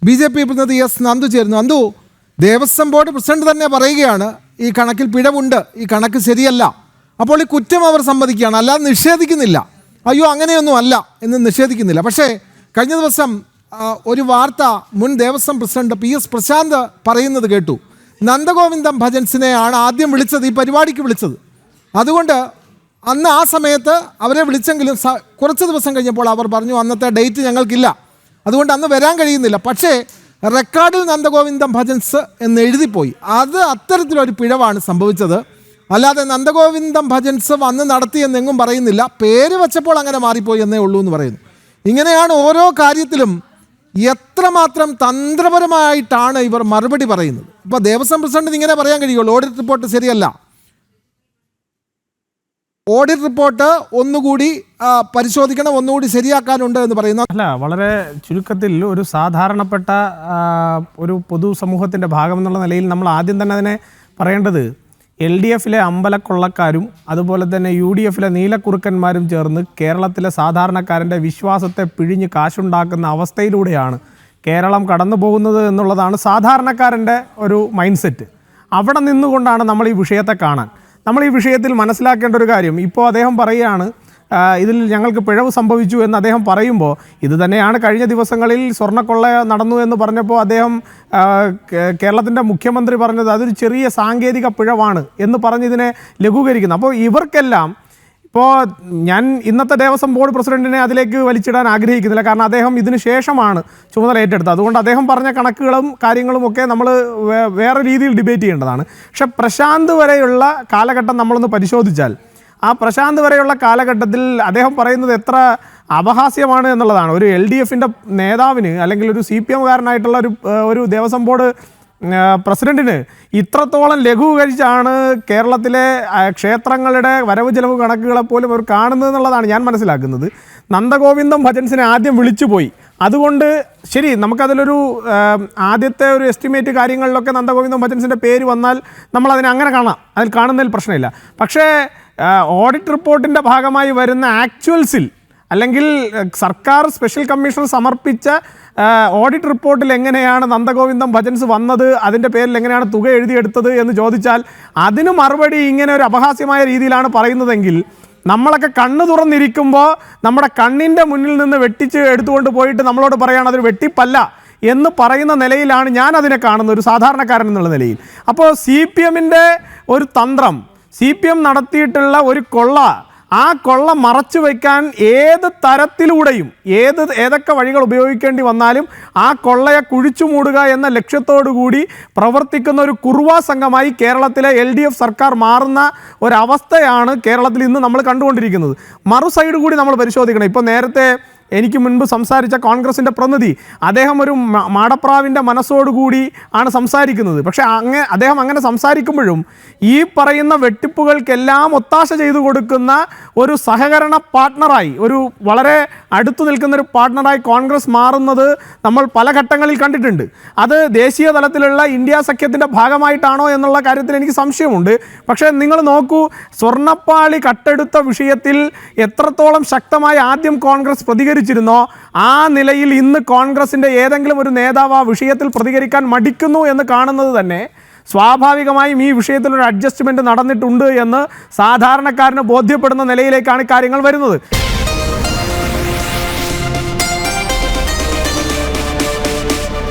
BJP പ്രതിനിധി S Nandu ചേരുന്നു. Nandu, Devaswom board president തന്നെ പറയുകയാണ് ഈ കണക്കിൽ പിഴവുണ്ട്, ഈ കണക്ക് ശരിയല്ല. അപ്പോൾ ഈ കുറ്റം അവർ സമ്മതിക്കുകയാണ്, അല്ലാതെ നിഷേധിക്കുന്നില്ല. അയ്യോ അങ്ങനെയൊന്നും അല്ല എന്ന് നിഷേധിക്കുന്നില്ല. പക്ഷേ കഴിഞ്ഞ ദിവസം ഒരു വാർത്ത മുൻ ദേവസ്വം പ്രസിഡന്റ് PS പ്രശാന്ത് പറയുന്നത് കേട്ടു. നന്ദഗോവിന്ദം ഭജൻസിനെ ആണ് ആദ്യം വിളിച്ചത്, ഈ പരിപാടിക്ക് വിളിച്ചത്. അതുകൊണ്ട് അന്ന് ആ സമയത്ത് അവരെ വിളിച്ചെങ്കിലും കുറച്ച് ദിവസം കഴിഞ്ഞപ്പോൾ അവർ പറഞ്ഞു അന്നത്തെ ഡേറ്റ് ഞങ്ങൾക്കില്ല, അതുകൊണ്ട് അന്ന് വരാൻ കഴിയുന്നില്ല. പക്ഷേ റെക്കോർഡിൽ നന്ദഗോവിന്ദം ഭജൻസ് എന്ന് എഴുതിപ്പോയി. അത് അത്തരത്തിലൊരു പിഴവാണ് സംഭവിച്ചത്. അല്ലാതെ നന്ദഗോവിന്ദം ഭജൻസ് വന്ന് നടത്തിയെന്നെങ്ങും പറയുന്നില്ല. പേര് വെച്ചപ്പോൾ അങ്ങനെ മാറിപ്പോയി എന്നേ ഉള്ളൂ എന്ന് പറയുന്നു. ഇങ്ങനെയാണ് ഓരോ കാര്യത്തിലും എത്രമാത്രം തന്ത്രപരമായിട്ടാണ് ഇവർ മറുപടി പറയുന്നത്. ഇപ്പോൾ ദേവസ്വം പ്രസിഡന്റിന് ഇങ്ങനെ പറയാൻ കഴിയുള്ളൂ, ഓഡിറ്റ് റിപ്പോർട്ട് ശരിയല്ല, ഓഡിറ്റ് റിപ്പോർട്ട് ഒന്നുകൂടി പരിശോധിക്കണം, ഒന്നുകൂടി ശരിയാക്കാനുണ്ട് എന്ന് പറയുന്നു. അല്ല, വളരെ ചുരുക്കത്തിൽ ഒരു സാധാരണപ്പെട്ട ഒരു പൊതുസമൂഹത്തിൻ്റെ ഭാഗം എന്നുള്ള നിലയിൽ നമ്മൾ ആദ്യം തന്നെ അതിനെ പറയേണ്ടത് LDFിലെ അമ്പലക്കൊള്ളക്കാരും അതുപോലെ തന്നെ UDFിലെ നീലക്കുറുക്കന്മാരും ചേർന്ന് കേരളത്തിലെ സാധാരണക്കാരൻ്റെ വിശ്വാസത്തെ പിഴിഞ്ഞ് കാശുണ്ടാക്കുന്ന അവസ്ഥയിലൂടെയാണ് കേരളം കടന്നു പോകുന്നത് എന്നുള്ളതാണ് സാധാരണക്കാരൻ്റെ ഒരു മൈൻഡ് സെറ്റ്. അവിടെ നിന്നുകൊണ്ടാണ് നമ്മൾ ഈ വിഷയത്തെ കാണാൻ. നമ്മൾ ഈ വിഷയത്തിൽ മനസ്സിലാക്കേണ്ട ഒരു കാര്യം, ഇപ്പോൾ അദ്ദേഹം പറയുകയാണ് ഇതിൽ ഞങ്ങൾക്ക് പിഴവ് സംഭവിച്ചു എന്ന് അദ്ദേഹം പറയുമ്പോൾ, ഇത് തന്നെയാണ് കഴിഞ്ഞ ദിവസങ്ങളിൽ സ്വർണ്ണക്കൊള്ള നടന്നു എന്ന് പറഞ്ഞപ്പോൾ അദ്ദേഹം കേരളത്തിൻ്റെ മുഖ്യമന്ത്രി പറഞ്ഞത് അതൊരു ചെറിയ സാങ്കേതിക പിഴവാണ് എന്ന് പറഞ്ഞതിനെ ലഘൂകരിക്കുന്നു. അപ്പോൾ ഇവർക്കെല്ലാം ഇപ്പോൾ ഞാൻ ഇന്നത്തെ ദേവസ്വം ബോർഡ് പ്രസിഡന്റിനെ അതിലേക്ക് വലിച്ചിടാൻ ആഗ്രഹിക്കുന്നില്ല, കാരണം അദ്ദേഹം ഇതിന് ശേഷമാണ് ചുമതല ഏറ്റെടുത്തത്. അതുകൊണ്ട് അദ്ദേഹം പറഞ്ഞ കണക്കുകളും കാര്യങ്ങളും ഒക്കെ നമ്മൾ വേറെ രീതിയിൽ ഡിബേറ്റ് ചെയ്യേണ്ടതാണ്. പക്ഷെ പ്രശാന്ത് വരെയുള്ള കാലഘട്ടം നമ്മളൊന്ന് പരിശോധിച്ചാൽ, ആ പ്രശാന്ത് വരെയുള്ള കാലഘട്ടത്തിൽ അദ്ദേഹം പറയുന്നത് എത്ര അപഹാസ്യമാണ് എന്നുള്ളതാണ്. ഒരു LDFിൻ്റെ നേതാവിന് അല്ലെങ്കിൽ ഒരു CPMകാരനായിട്ടുള്ള ഒരു ദേവസ്വം ബോർഡ് പ്രസിഡന്റിന് ഇത്രത്തോളം ലഘൂകരിച്ചാണ് കേരളത്തിലെ ക്ഷേത്രങ്ങളുടെ വരവ് ചെലവ് കണക്കുകളെ പോലും അവർ കാണുന്നത് എന്നുള്ളതാണ് ഞാൻ മനസ്സിലാക്കുന്നത്. നന്ദഗോവിന്ദം ഭജൻസിനെ ആദ്യം വിളിച്ചുപോയി, അതുകൊണ്ട് ശരി, നമുക്കതിലൊരു ആദ്യത്തെ ഒരു എസ്റ്റിമേറ്റ് കാര്യങ്ങളിലൊക്കെ നന്ദഗോവിന്ദം ഭജൻസിൻ്റെ പേര് വന്നാൽ നമ്മളതിനെ അങ്ങനെ കാണാം, അതിൽ കാണുന്നതിൽ പ്രശ്നമില്ല. പക്ഷേ ഓഡിറ്റ് റിപ്പോർട്ടിൻ്റെ ഭാഗമായി വരുന്ന ആക്ച്വൽസിൽ അല്ലെങ്കിൽ സർക്കാർ സ്പെഷ്യൽ കമ്മീഷണർ സമർപ്പിച്ച ഓഡിറ്റ് റിപ്പോർട്ടിൽ എങ്ങനെയാണ് നന്ദഗോവിന്ദം ഭജൻസ് വന്നത്, അതിൻ്റെ പേരിൽ എങ്ങനെയാണ് തുക എഴുതിയെടുത്തത് എന്ന് ചോദിച്ചാൽ അതിന് മറുപടി ഇങ്ങനെ ഒരു അപഹാസ്യമായ രീതിയിലാണ് പറയുന്നതെങ്കിൽ, നമ്മളൊക്കെ കണ്ണ് തുറന്നിരിക്കുമ്പോൾ നമ്മുടെ കണ്ണിൻ്റെ മുന്നിൽ നിന്ന് വെട്ടിച്ച് എടുത്തുകൊണ്ട് പോയിട്ട് നമ്മളോട് പറയുകയാണ് അതൊരു വെട്ടിപ്പല്ല എന്ന് പറയുന്ന നിലയിലാണ് ഞാൻ അതിനെ കാണുന്നത്, ഒരു സാധാരണക്കാരൻ എന്നുള്ള നിലയിൽ. അപ്പോൾ CPMൻ്റെ ഒരു തന്ത്രം, CPM നടത്തിയിട്ടുള്ള ഒരു കൊള്ള, ആ കൊള്ള മറച്ചു വയ്ക്കാൻ ഏത് തരത്തിലൂടെയും ഏതൊക്കെ വഴികൾ ഉപയോഗിക്കേണ്ടി വന്നാലും ആ കൊള്ളയെ കുഴിച്ചു മൂടുക എന്ന ലക്ഷ്യത്തോടു കൂടി പ്രവർത്തിക്കുന്ന ഒരു കുറുവാ സംഘമായി കേരളത്തിലെ LDF സർക്കാർ മാറുന്ന ഒരവസ്ഥയാണ് കേരളത്തിൽ ഇന്ന് നമ്മൾ കണ്ടുകൊണ്ടിരിക്കുന്നത്. മറു സൈഡ് കൂടി നമ്മൾ പരിശോധിക്കണം. ഇപ്പോൾ നേരത്തെ എനിക്ക് മുൻപ് സംസാരിച്ച കോൺഗ്രസിൻ്റെ പ്രതിനിധി, അദ്ദേഹം ഒരു മാടപ്രാവിൻ്റെ മനസ്സോടുകൂടി ആണ് സംസാരിക്കുന്നത്. പക്ഷേ അദ്ദേഹം അങ്ങനെ സംസാരിക്കുമ്പോഴും ഈ പറയുന്ന വെട്ടിപ്പുകൾക്കെല്ലാം ഒത്താശ ചെയ്തു കൊടുക്കുന്ന ഒരു സഹകരണ പാർട്ട്ണറായി, ഒരു വളരെ അടുത്തു നിൽക്കുന്ന ഒരു പാർട്ട്ണറായി കോൺഗ്രസ് മാറുന്നത് നമ്മൾ പല ഘട്ടങ്ങളിൽ കണ്ടിട്ടുണ്ട്. അത് ദേശീയ തലത്തിലുള്ള ഇന്ത്യ സഖ്യത്തിൻ്റെ ഭാഗമായിട്ടാണോ എന്നുള്ള കാര്യത്തിൽ എനിക്ക് സംശയമുണ്ട്. പക്ഷേ നിങ്ങൾ നോക്കൂ, സ്വർണ്ണപ്പാളി കട്ടെടുത്ത വിഷയത്തിൽ എത്രത്തോളം ശക്തമായി ആദ്യം കോൺഗ്രസ് പ്രതികരിച്ചിരുന്നോ, ആ നിലയിൽ ഇന്ന് കോൺഗ്രസിൻ്റെ ഏതെങ്കിലും ഒരു നേതാവ് ആ വിഷയത്തിൽ പ്രതികരിക്കാൻ മടിക്കുന്നു എന്ന് കാണുന്നത് തന്നെ സ്വാഭാവികമായും ഈ വിഷയത്തിലൊരു അഡ്ജസ്റ്റ്മെൻറ്റ് നടന്നിട്ടുണ്ട് എന്ന് സാധാരണക്കാരന് ബോധ്യപ്പെടുന്ന നിലയിലേക്കാണ് കാര്യങ്ങൾ വരുന്നത്.